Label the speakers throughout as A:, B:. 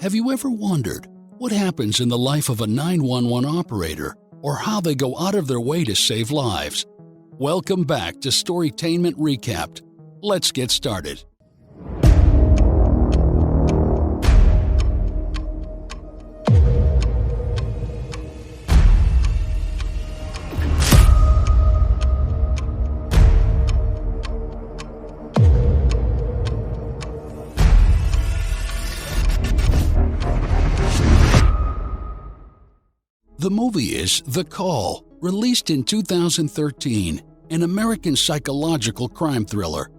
A: Have you ever wondered what happens in the life of a 911 operator or how they go out of their way to save lives? Welcome back to Storytainment Recapped. Let's get started. The movie is The Call, released in 2013, an American psychological crime thriller.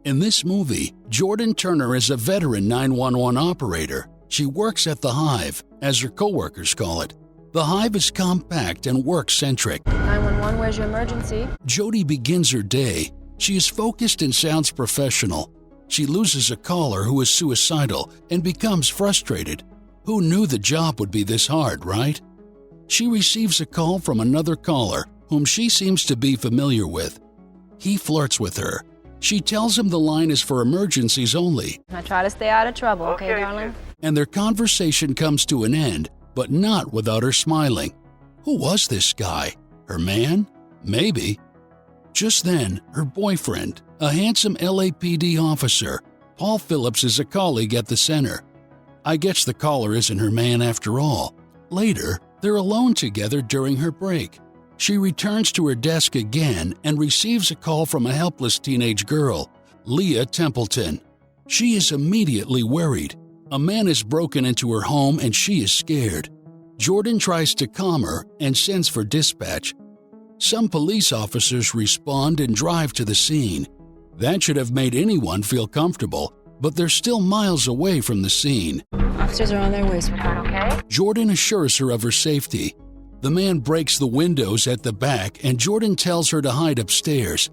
A: In this movie, Jordan Turner is a veteran 911 operator. She works at the Hive, as her coworkers call it. The Hive is compact and work-centric.
B: 911, where's your emergency?
A: Jodie begins her day. She is focused and sounds professional. She loses a caller who is suicidal and becomes frustrated. Who knew the job would be this hard, right? She receives a call from another caller whom she seems to be familiar with. He flirts with her. She tells him the line is for emergencies only.
B: I try to stay out of trouble, okay, darling?
A: And their conversation comes to an end, but not without her smiling. Who was this guy? Her man? Maybe. Just then, her boyfriend, a handsome LAPD officer, Paul Phillips, is a colleague at the center. I guess the caller isn't her man after all. Later, they're alone together during her break. She returns to her desk again and receives a call from a helpless teenage girl, Leah Templeton. She is immediately worried. A man has broken into her home and she is scared. Jordan tries to calm her and sends for dispatch. Some police officers respond and drive to the scene. That should have made anyone feel comfortable, but they're still miles away from the scene.
B: Officers are on their way, sweetheart, okay?
A: Jordan assures her of her safety. The man breaks the windows at the back and Jordan tells her to hide upstairs.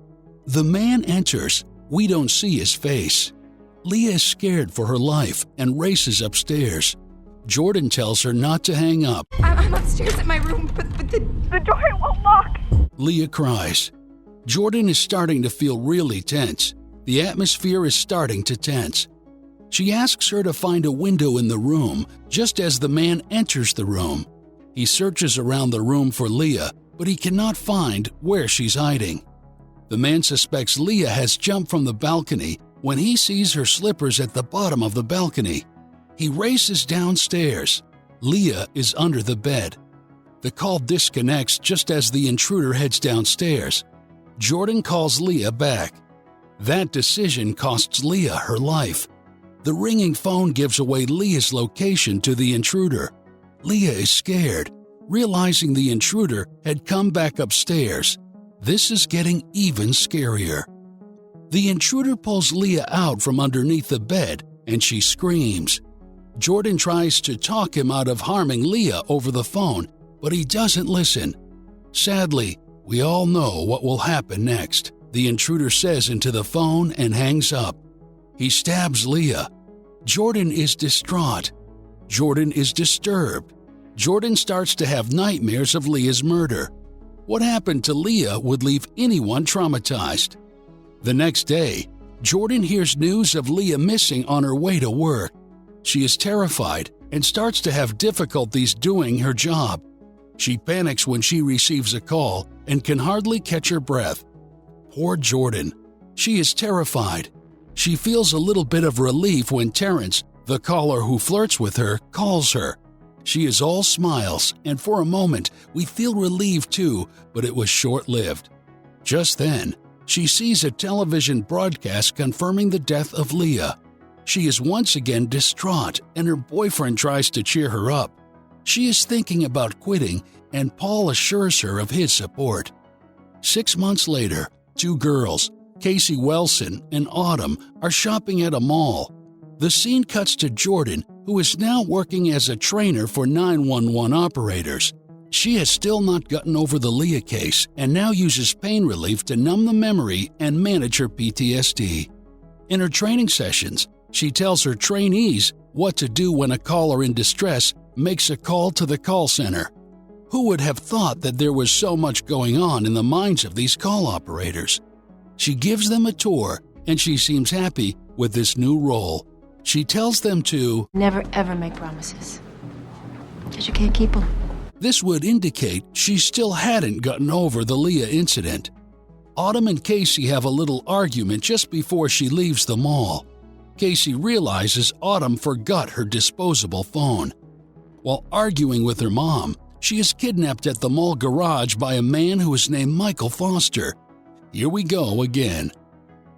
A: The man enters. We don't see his face. Leah is scared for her life and races upstairs. Jordan tells her not to hang up.
C: I'm upstairs at my room, but the door won't lock.
A: Leah cries. Jordan is starting to feel really tense. The atmosphere is starting to tense. She asks her to find a window in the room just as the man enters the room. He searches around the room for Leah, but he cannot find where she's hiding. The man suspects Leah has jumped from the balcony when he sees her slippers at the bottom of the balcony. He races downstairs. Leah is under the bed. The call disconnects just as the intruder heads downstairs. Jordan calls Leah back. That decision costs Leah her life. The ringing phone gives away Leah's location to the intruder. Leah is scared, realizing the intruder had come back upstairs. This is getting even scarier. The intruder pulls Leah out from underneath the bed and she screams. Jordan tries to talk him out of harming Leah over the phone, but he doesn't listen. Sadly, we all know what will happen next. The intruder says into the phone and hangs up. He stabs Leah. Jordan is distraught. Jordan is disturbed. Jordan starts to have nightmares of Leah's murder. What happened to Leah would leave anyone traumatized. The next day, Jordan hears news of Leah missing on her way to work. She is terrified and starts to have difficulties doing her job. She panics when she receives a call and can hardly catch her breath. Poor Jordan. She is terrified. She feels a little bit of relief when Terrence, the caller who flirts with her, calls her. She is all smiles, and for a moment we feel relieved too, but it was short-lived. Just then, she sees a television broadcast confirming the death of Leah. She is once again distraught, and her boyfriend tries to cheer her up. She is thinking about quitting, and Paul assures her of his support. 6 months later, two girls, Casey Wilson and Autumn, are shopping at a mall. The scene cuts to Jordan, who is now working as a trainer for 911 operators. She has still not gotten over the Leah case and now uses pain relief to numb the memory and manage her PTSD. In her training sessions, she tells her trainees what to do when a caller in distress makes a call to the call center. Who would have thought that there was so much going on in the minds of these call operators? She gives them a tour, and she seems happy with this new role. She tells them to
B: Never ever make promises. Because you can't keep them.
A: This would indicate she still hadn't gotten over the Leah incident. Autumn and Casey have a little argument just before she leaves the mall. Casey realizes Autumn forgot her disposable phone. While arguing with her mom, she is kidnapped at the mall garage by a man who is named Michael Foster. Here we go again.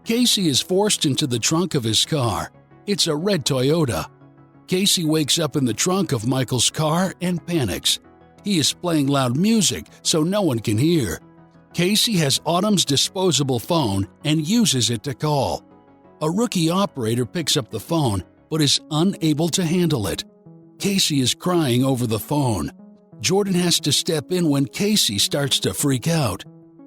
A: Casey is forced into the trunk of his car. It's a red Toyota. Casey wakes up in the trunk of Michael's car and panics. He is playing loud music so no one can hear. Casey has Autumn's disposable phone and uses it to call. A rookie operator picks up the phone but is unable to handle it. Casey is crying over the phone. Jordan has to step in when Casey starts to freak out.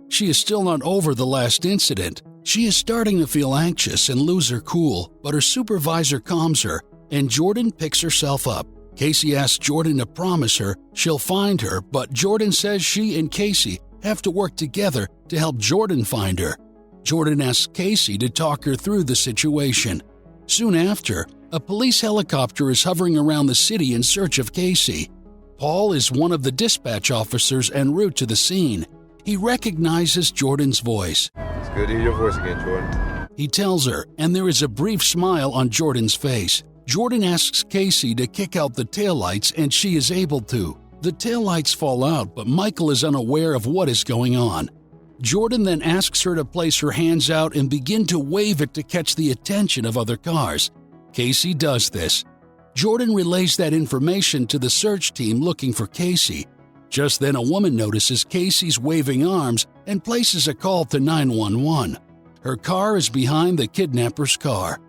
A: She is still not over the last incident. She is starting to feel anxious and lose her cool, but her supervisor calms her, and Jordan picks herself up. Casey asks Jordan to promise her she'll find her, but Jordan says she and Casey have to work together to help Jordan find her. Jordan asks Casey to talk her through the situation. Soon after, a police helicopter is hovering around the city in search of Casey. Paul is one of the dispatch officers en route to the scene. He recognizes Jordan's voice.
D: It's good to hear your voice again, Jordan.
A: He tells her, and there is a brief smile on Jordan's face. Jordan asks Casey to kick out the taillights, and she is able to. The taillights fall out, but Michael is unaware of what is going on. Jordan then asks her to place her hands out and begin to wave it to catch the attention of other cars. Casey does this. Jordan relays that information to the search team looking for Casey. Just then a woman notices Casey's waving arms and places a call to 911. Her car is behind the kidnapper's car.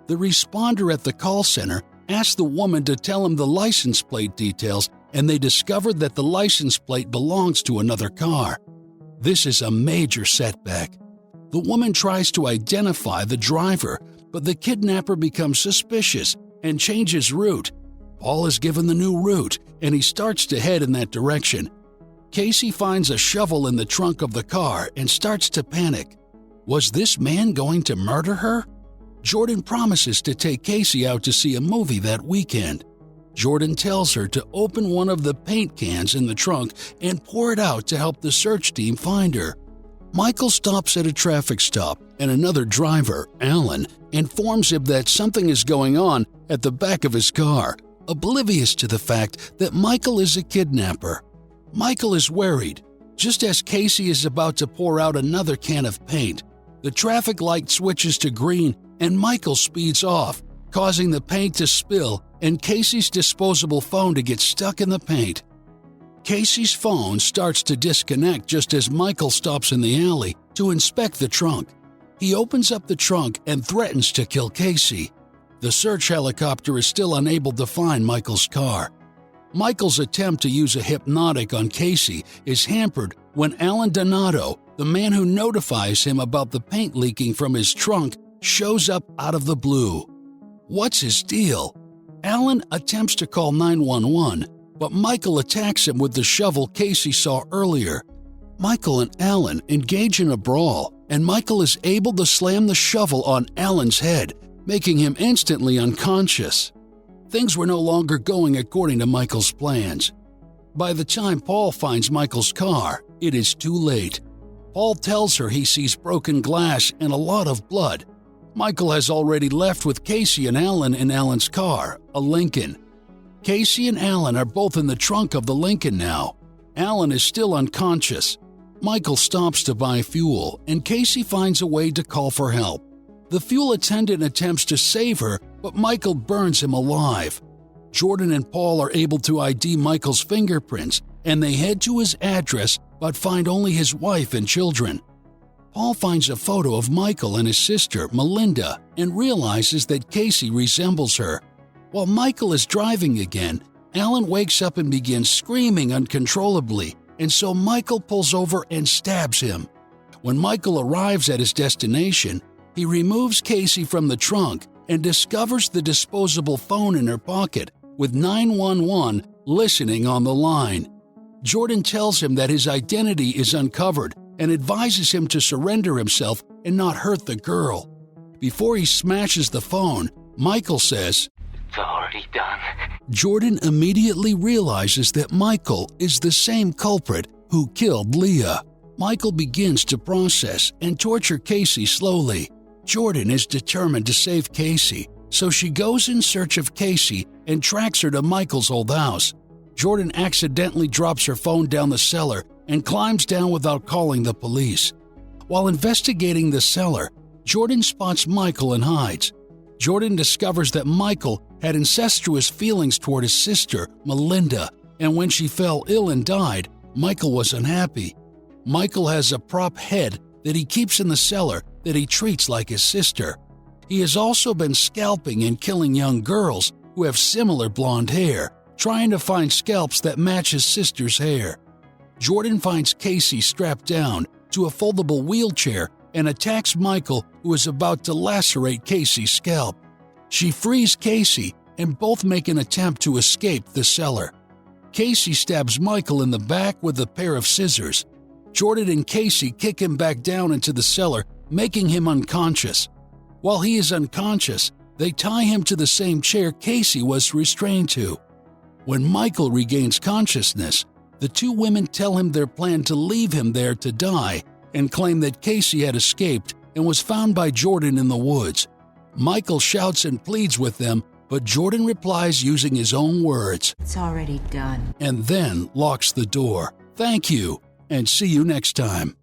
A: The responder at the call center asks the woman to tell him the license plate details, and they discovered that the license plate belongs to another car. This is a major setback. The woman tries to identify the driver, but the kidnapper becomes suspicious and changes route. Paul is given the new route, and he starts to head in that direction. Casey finds a shovel in the trunk of the car and starts to panic. Was this man going to murder her? Jordan promises to take Casey out to see a movie that weekend. Jordan tells her to open one of the paint cans in the trunk and pour it out to help the search team find her. Michael stops at a traffic stop, and another driver, Alan, informs him that something is going on at the back of his car, oblivious to the fact that Michael is a kidnapper. Michael is worried. Just as Casey is about to pour out another can of paint, the traffic light switches to green and Michael speeds off, causing the paint to spill and Casey's disposable phone to get stuck in the paint. Casey's phone starts to disconnect just as Michael stops in the alley to inspect the trunk. He opens up the trunk and threatens to kill Casey. The search helicopter is still unable to find Michael's car. Michael's attempt to use a hypnotic on Casey is hampered when Alan Donato, the man who notifies him about the paint leaking from his trunk, shows up out of the blue. What's his deal? Alan attempts to call 911, but Michael attacks him with the shovel Casey saw earlier. Michael and Alan engage in a brawl, and Michael is able to slam the shovel on Alan's head, making him instantly unconscious. Things were no longer going according to Michael's plans. By the time Paul finds Michael's car, it is too late. Paul tells her he sees broken glass and a lot of blood. Michael has already left with Casey and Alan in Alan's car, a Lincoln. Casey and Alan are both in the trunk of the Lincoln now. Alan is still unconscious. Michael stops to buy fuel, and Casey finds a way to call for help. The fuel attendant attempts to save her, but Michael burns him alive. Jordan and Paul are able to ID Michael's fingerprints, and they head to his address but find only his wife and children. Paul finds a photo of Michael and his sister, Melinda, and realizes that Casey resembles her. While Michael is driving again, Alan wakes up and begins screaming uncontrollably, and so Michael pulls over and stabs him. When Michael arrives at his destination, he removes Casey from the trunk and discovers the disposable phone in her pocket with 911 listening on the line. Jordan tells him that his identity is uncovered and advises him to surrender himself and not hurt the girl. Before he smashes the phone, Michael says,
E: "It's already done."
A: Jordan immediately realizes that Michael is the same culprit who killed Leah. Michael begins to process and torture Casey slowly. Jordan is determined to save Casey, so she goes in search of Casey and tracks her to Michael's old house. Jordan accidentally drops her phone down the cellar and climbs down without calling the police. While investigating the cellar, Jordan spots Michael and hides. Jordan discovers that Michael had incestuous feelings toward his sister, Melinda, and when she fell ill and died, Michael was unhappy. Michael has a prop head that he keeps in the cellar that he treats like his sister. He has also been scalping and killing young girls who have similar blonde hair, trying to find scalps that match his sister's hair. Jordan finds Casey strapped down to a foldable wheelchair and attacks Michael, who is about to lacerate Casey's scalp. She frees Casey and both make an attempt to escape the cellar. Casey stabs Michael in the back with a pair of scissors. Jordan and Casey kick him back down into the cellar, making him unconscious. While he is unconscious, they tie him to the same chair Casey was restrained to. When Michael regains consciousness, the two women tell him their plan to leave him there to die and claim that Casey had escaped and was found by Jordan in the woods. Michael shouts and pleads with them, but Jordan replies using his own words,
B: It's already done.
A: and then locks the door. Thank you, and see you next time.